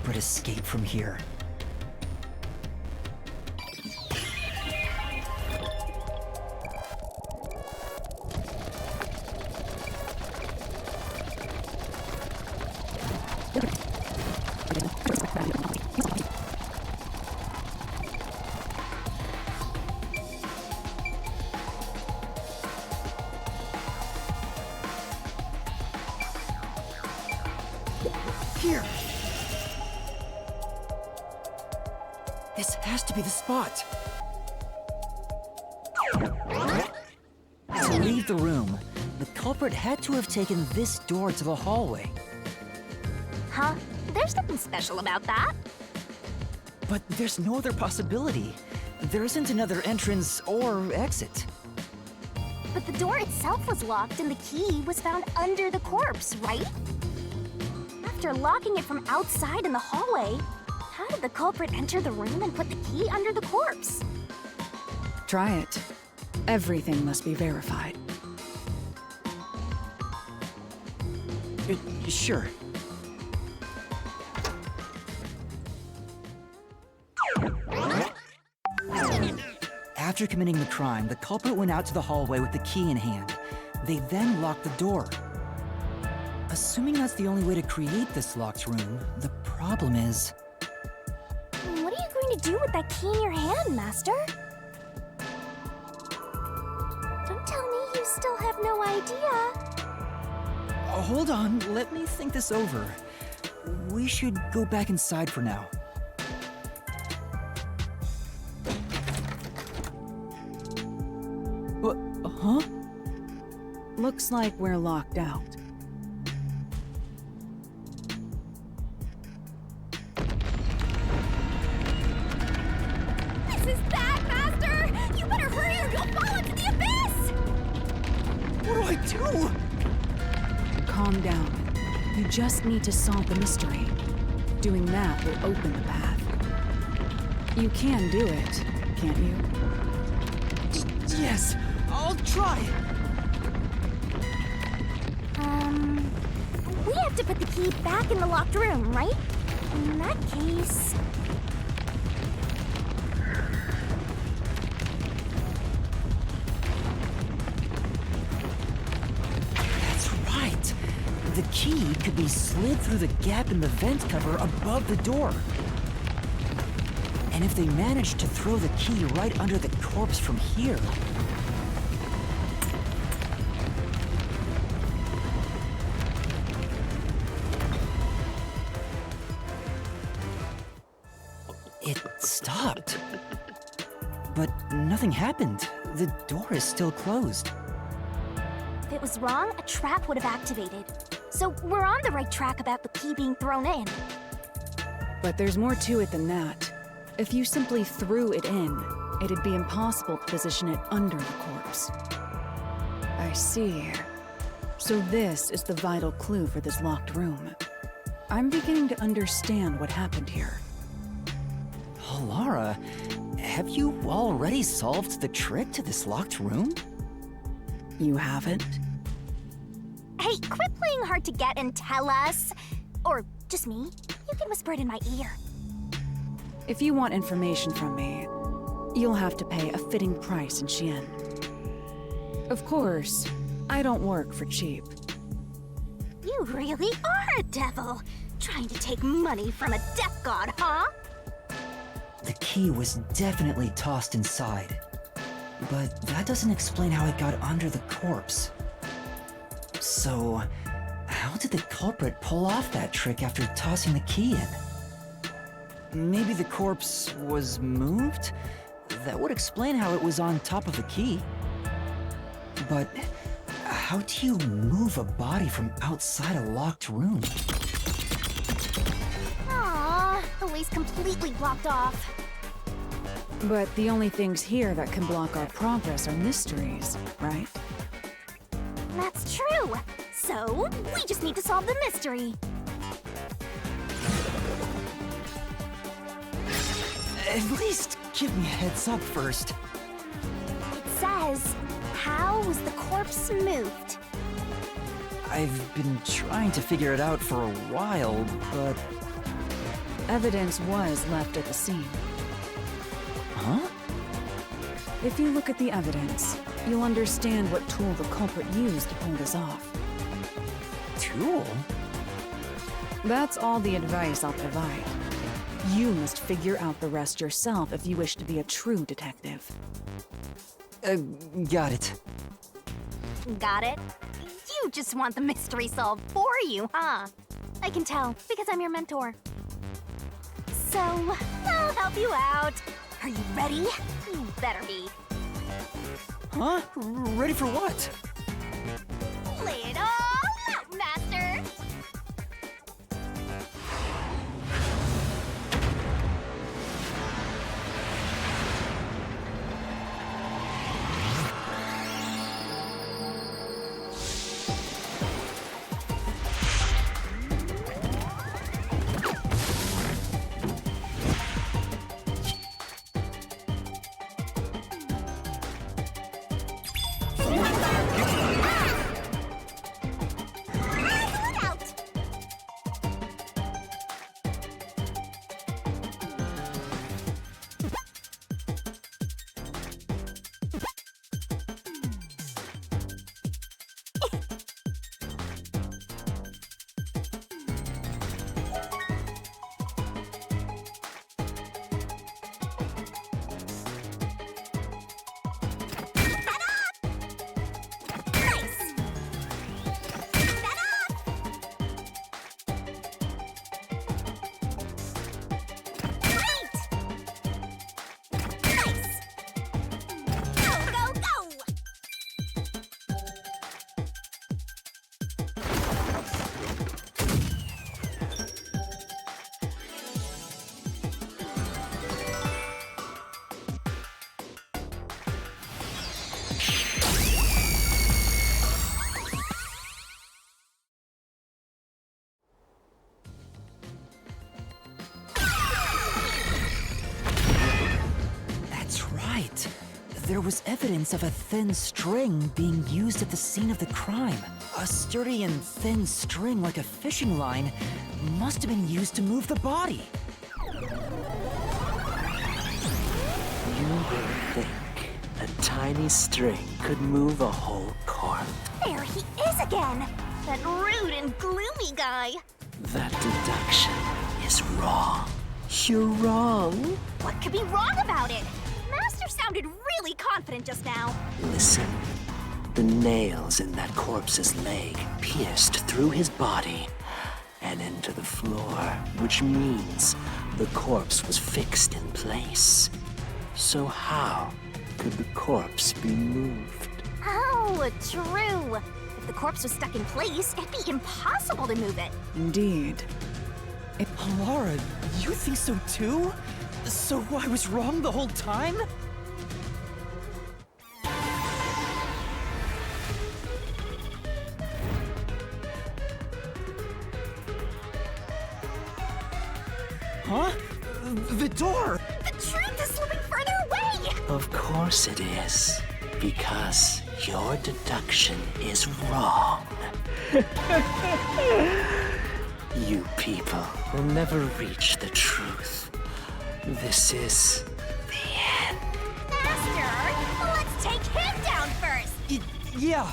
culprit escape from here? Here! This has to be the spot! To leave the room, the culprit had to have taken this door to the hallway. Huh? There's nothing special about that. But there's no other possibility. There isn't another entrance or exit. But the door itself was locked and the key was found under the corpse, right? After locking it from outside in the hallway, how did the culprit enter the room and put the key under the corpse? Try it. Everything must be verified. Sure. After committing the crime, the culprit went out to the hallway with the key in hand. They then locked the door. Assuming that's the only way to create this locked room, the problem is... What are you going to do with that key in your hand, Master? Don't tell me you still have no idea. Hold on, let me think this over. We should go back inside for now. Huh? Looks like we're locked out. This is bad, Master! You better hurry or you'll fall into the abyss! What do I do? Calm down. You just need to solve the mystery. Doing that will open the path. You can do it, can't you? Yes, I'll try! We have to put the key back in the locked room, right? In that case... That's right! The key could be slid through the gap in the vent cover above the door. And if they managed to throw the key right under the corpse from here... It stopped. But nothing happened. The door is still closed. If it was wrong, a trap would have activated. So we're on the right track about the key being thrown in. But there's more to it than that. If you simply threw it in, it'd be impossible to position it under the corpse. I see. So this is the vital clue for this locked room. I'm beginning to understand what happened here. Lara, have you already solved the trick to this locked room? You haven't? Hey, quit playing hard to get and tell us. Or just me. You can whisper it in my ear. If you want information from me, you'll have to pay a fitting price in Xian. Of course, I don't work for cheap. You really are a devil. Trying to take money from a death god, huh? The key was definitely tossed inside. But that doesn't explain how it got under the corpse. So, how did the culprit pull off that trick after tossing the key in? Maybe the corpse was moved? That would explain how it was on top of the key. But how do you move a body from outside a locked room? Aww, the way's completely blocked off. But the only things here that can block our progress are mysteries, right? That's true. So, we just need to solve the mystery. At least give me a heads up first. It says, how was the corpse moved? I've been trying to figure it out for a while, but... Evidence was left at the scene. Huh? If you look at the evidence, you'll understand what tool the culprit used to pull this off. Tool? That's all the advice I'll provide. You must figure out the rest yourself if you wish to be a true detective. Got it. Got it? You just want the mystery solved for you, huh? I can tell, because I'm your mentor. So, I'll help you out. Are you ready? You better be. Huh? Ready for what? Lay it all out, Master! There was evidence of a thin string being used at the scene of the crime. A sturdy and thin string like a fishing line must have been used to move the body. You would think a tiny string could move a whole corpse. There he is again! That rude and gloomy guy! That deduction is wrong. You're wrong. What could be wrong about it? Master sounded really confident just now. Listen. The nails in that corpse's leg pierced through his body and into the floor, which means the corpse was fixed in place. So how could the corpse be moved? Oh, true. If the corpse was stuck in place, it'd be impossible to move it. Indeed. Laura, you think so too? So I was wrong the whole time? Huh? The door! The truth is slipping further away! Of course it is. Because your deduction is wrong. You people will never reach the truth. This is the end. Master, let's take him down first! Yeah.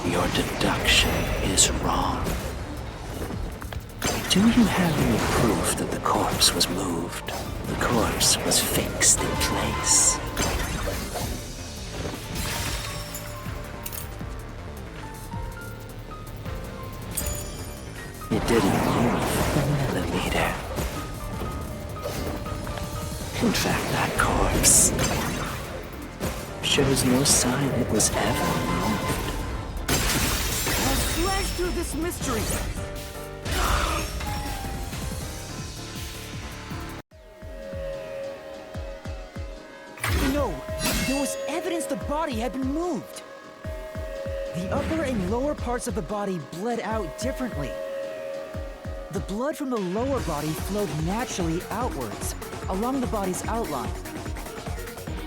Your deduction is wrong. Do you have any proof that the corpse was moved? The corpse was fixed in place. It didn't move a millimeter. In fact, that corpse shows no sign it was ever moved. Slash through this mystery. No, there was evidence the body had been moved. The upper and lower parts of the body bled out differently. The blood from the lower body flowed naturally outwards, along the body's outline.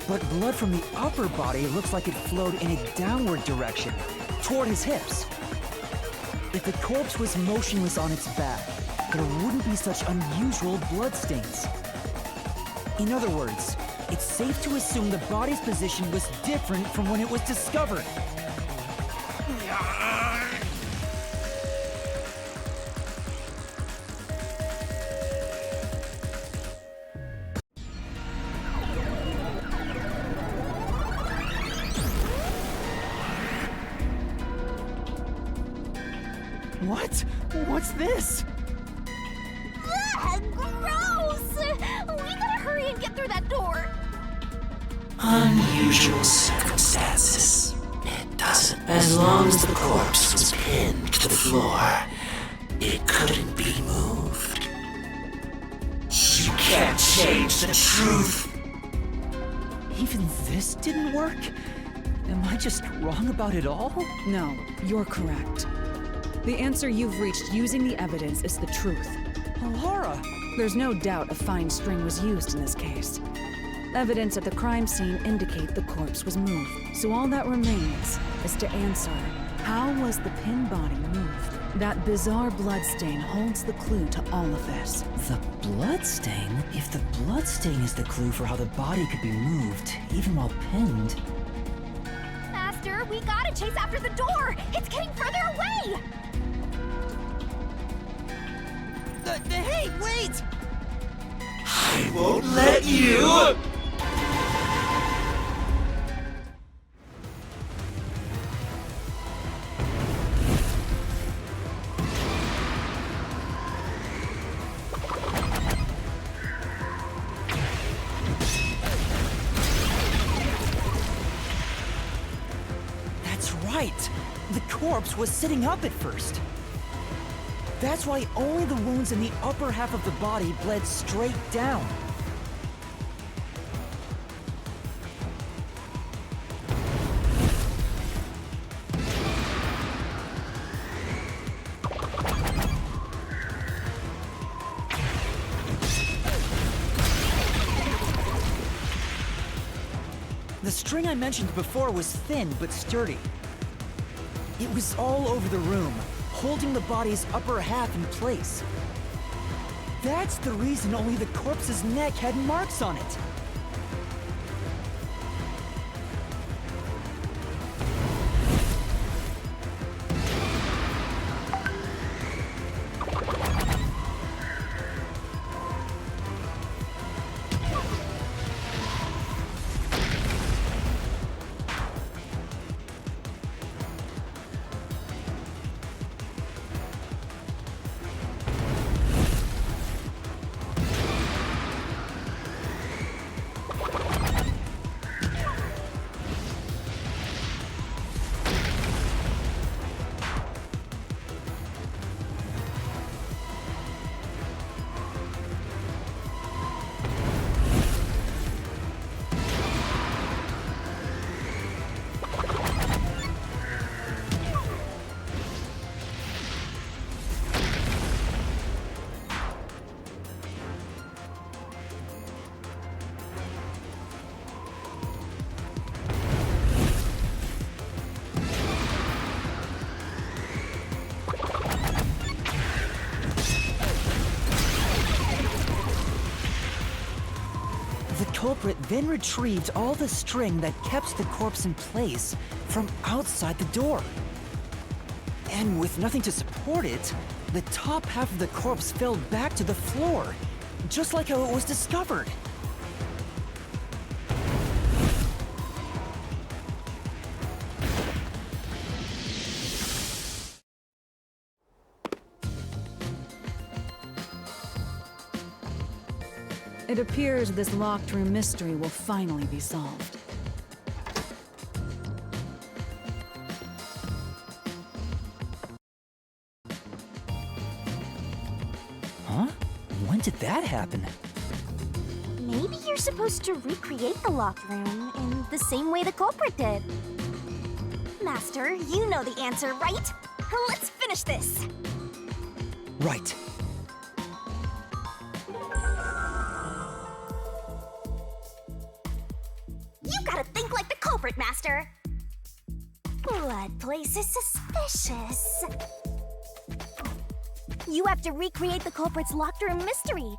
But blood from the upper body looks like it flowed in a downward direction, toward his hips. If the corpse was motionless on its back, there wouldn't be such unusual blood stains. In other words, it's safe to assume the body's position was different from when it was discovered. What? What's this? Ugh, gross! We gotta hurry and get through that door. Unusual circumstances. It doesn't. As long as the corpse was pinned to the floor, it couldn't be moved. You can't change the truth. Even this didn't work? Am I just wrong about it all? No, you're correct. The answer you've reached using the evidence is the truth. Laura! There's no doubt a fine string was used in this case. Evidence at the crime scene indicate the corpse was moved. So all that remains is to answer, how was the pinned body moved? That bizarre bloodstain holds the clue to all of this. The bloodstain? If the bloodstain is the clue for how the body could be moved, even while pinned... Master, we gotta chase after the door! It's getting further away! Hey, wait! I won't let you! That's right! The corpse was sitting up at first. That's why only the wounds in the upper half of the body bled straight down. The string I mentioned before was thin but sturdy. It was all over the room, holding the body's upper half in place. That's the reason only the corpse's neck had marks on it. The culprit then retrieved all the string that kept the corpse in place from outside the door. And with nothing to support it, the top half of the corpse fell back to the floor, just like how it was discovered. It appears this locked room mystery will finally be solved. Huh? When did that happen? Maybe you're supposed to recreate the locked room in the same way the culprit did. Master, you know the answer, right? Let's finish this. Right. You gotta think like the culprit, Master. Blood place is suspicious. You have to recreate the culprit's locked room mystery.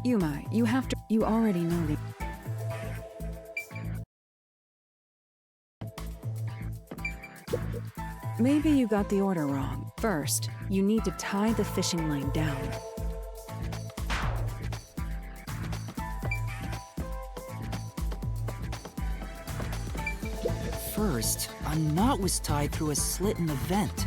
Yuma, you have to. You already know the. Maybe you got the order wrong. First, you need to tie the fishing line down. First, a knot was tied through a slit in the vent.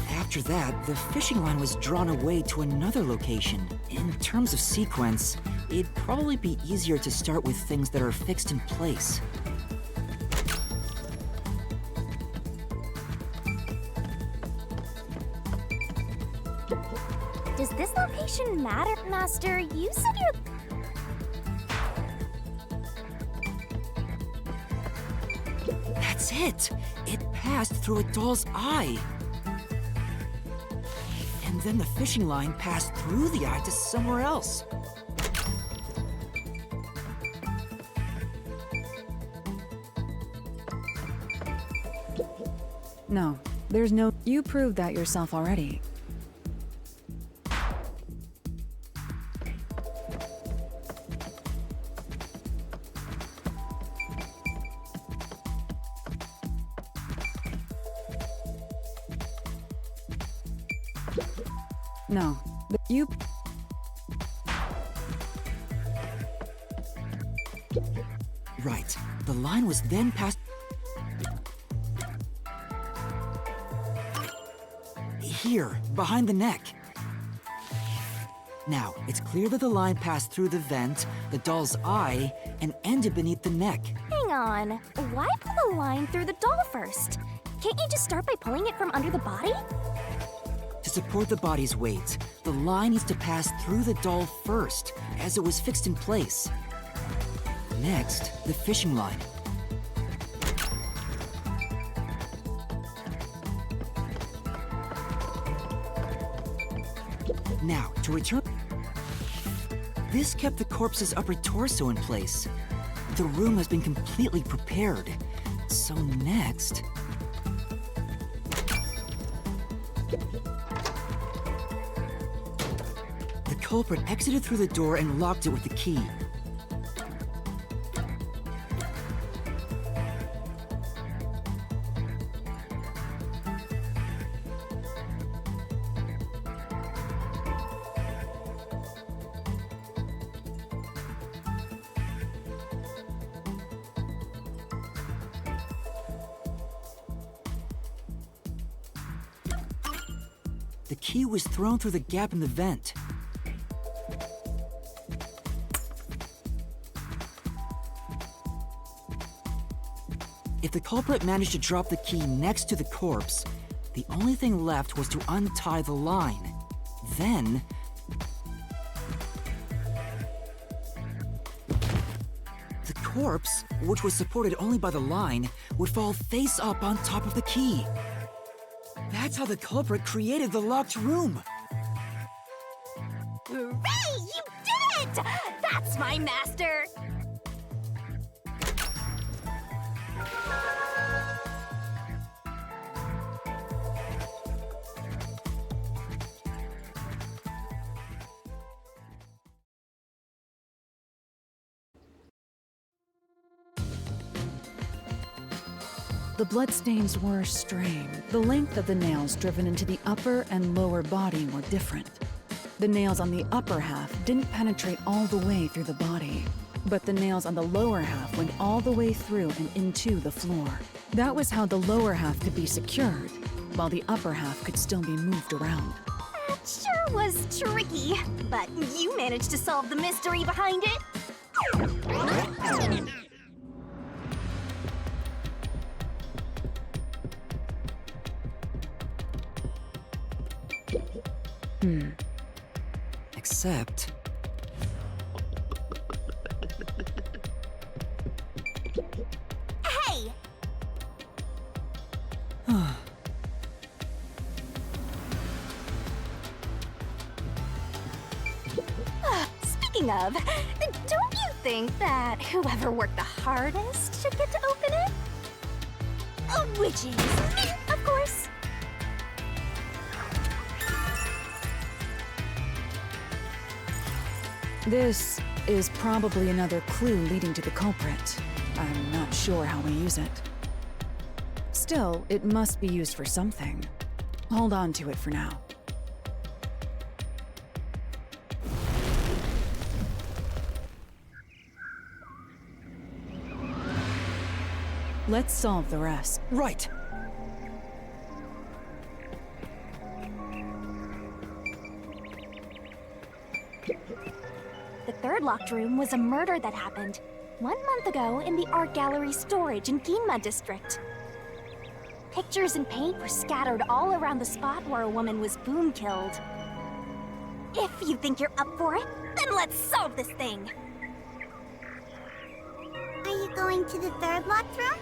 After that, the fishing line was drawn away to another location. In terms of sequence, it'd probably be easier to start with things that are fixed in place. Does this location matter, Master? You said you're... That's it! It passed through a doll's eye! And then the fishing line passed through the eye to somewhere else. No, there's no. You proved that yourself already. No, but you. Right. The line was then passed. Here, behind the neck. Now, it's clear that the line passed through the vent, the doll's eye, and ended beneath the neck. Hang on. Why pull the line through the doll first? Can't you just start by pulling it from under the body? To support the body's weight, the line needs to pass through the doll first, as it was fixed in place. Next, the fishing line. Now, to return... This kept the corpse's upper torso in place. The room has been completely prepared. So next... The culprit exited through the door and locked it with the key. The key was thrown through the gap in the vent. If the culprit managed to drop the key next to the corpse, the only thing left was to untie the line. Then... the corpse, which was supported only by the line, would fall face up on top of the key. That's how the culprit created the locked room. Hooray! You did it! That's my master! The bloodstains were strange. The length of the nails driven into the upper and lower body were different. The nails on the upper half didn't penetrate all the way through the body, but the nails on the lower half went all the way through and into the floor. That was how the lower half could be secured, while the upper half could still be moved around. That sure was tricky, but you managed to solve the mystery behind it. Except... Hey! Speaking of, don't you think that whoever worked the hardest should get to open it? Which is me, of course. This is probably another clue leading to the culprit. I'm not sure how we use it. Still, it must be used for something. Hold on to it for now. Let's solve the rest. Right! The third locked room was a murder that happened 1 month ago in the art gallery storage in Ginma district. Pictures and paint were scattered all around the spot where a woman was boom killed. If you think you're up for it, then let's solve this thing! Are you going to the third locked room?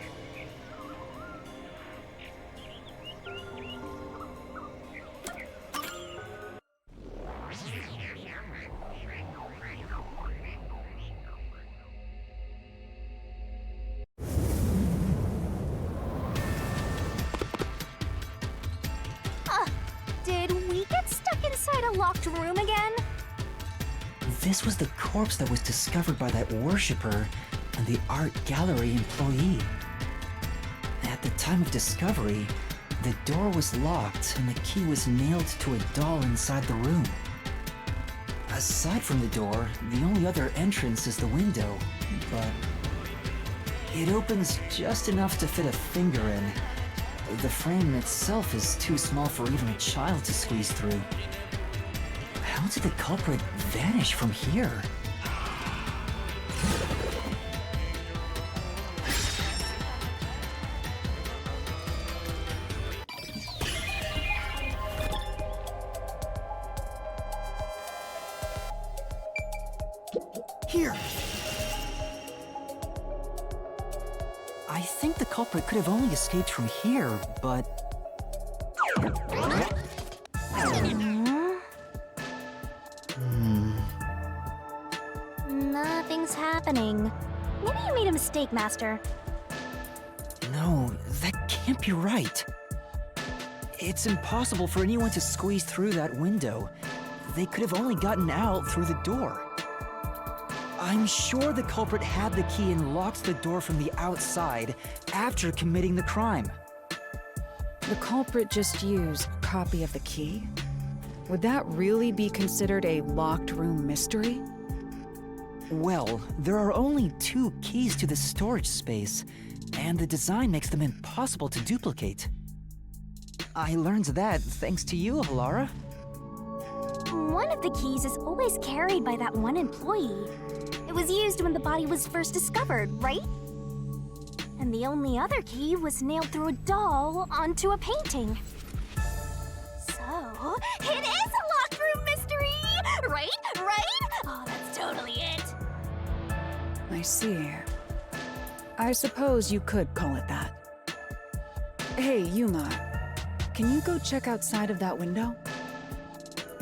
Did we get stuck inside a locked room again? This was the corpse that was discovered by that worshipper and the art gallery employee. At the time of discovery, the door was locked and the key was nailed to a doll inside the room. Aside from the door, the only other entrance is the window, but it opens just enough to fit a finger in. The frame itself is too small for even a child to squeeze through. How did the culprit vanish from here? Here! I think the culprit could have only escaped from here, but... Nothing's happening. Maybe you made a mistake, Master. No, that can't be right. It's impossible for anyone to squeeze through that window. They could have only gotten out through the door. I'm sure the culprit had the key and locked the door from the outside after committing the crime. The culprit just used a copy of the key? Would that really be considered a locked room mystery? Well, there are only 2 keys to the storage space, and the design makes them impossible to duplicate. I learned that thanks to you, Halara. One of the keys is always carried by that one employee. It was used when the body was first discovered, right? And the only other key was nailed through a doll onto a painting. So, it is a locked room mystery! Right? Right? Oh, that's totally it! I see. I suppose you could call it that. Hey, Yuma. Can you go check outside of that window?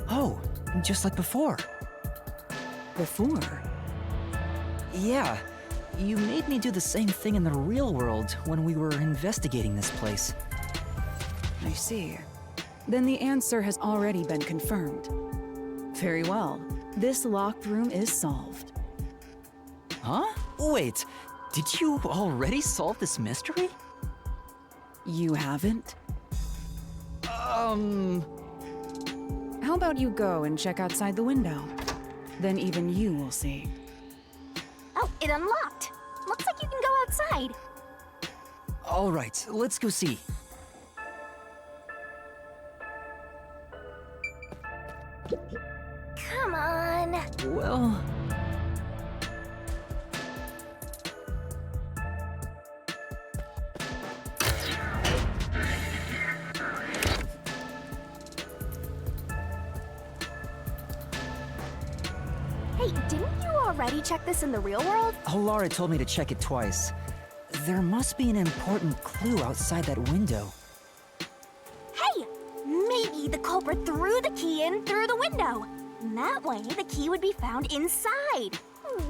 Oh, just like before. Before? Yeah, you made me do the same thing in the real world when we were investigating this place. I see. Then the answer has already been confirmed. Very well. This locked room is solved. Huh? Wait, did you already solve this mystery? You haven't? How about you go and check outside the window? Then even you will see. Oh, it unlocked. Looks like you can go outside. All right, let's go see. Well... Hey, didn't you already check this in the real world? Lara told me to check it twice. There must be an important clue outside that window. Hey! Maybe the culprit threw the key in through the window. And that way, the key would be found inside.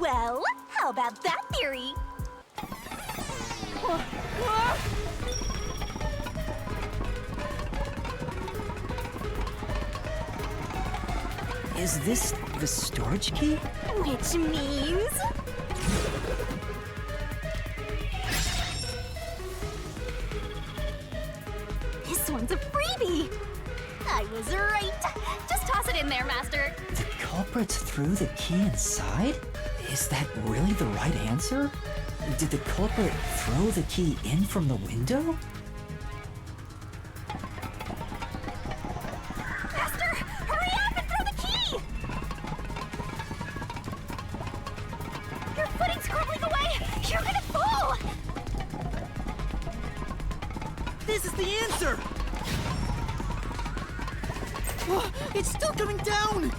Well, how about that theory? Is this the storage key? Which means... this one's a freebie! I was right! Just toss it in there, Master! The culprits threw the key inside? Is that really the right answer? Did the culprit throw the key in from the window? Master, hurry up and throw the key! Your footing's crumbling away! You're gonna fall! This is the answer! Oh, it's still coming down!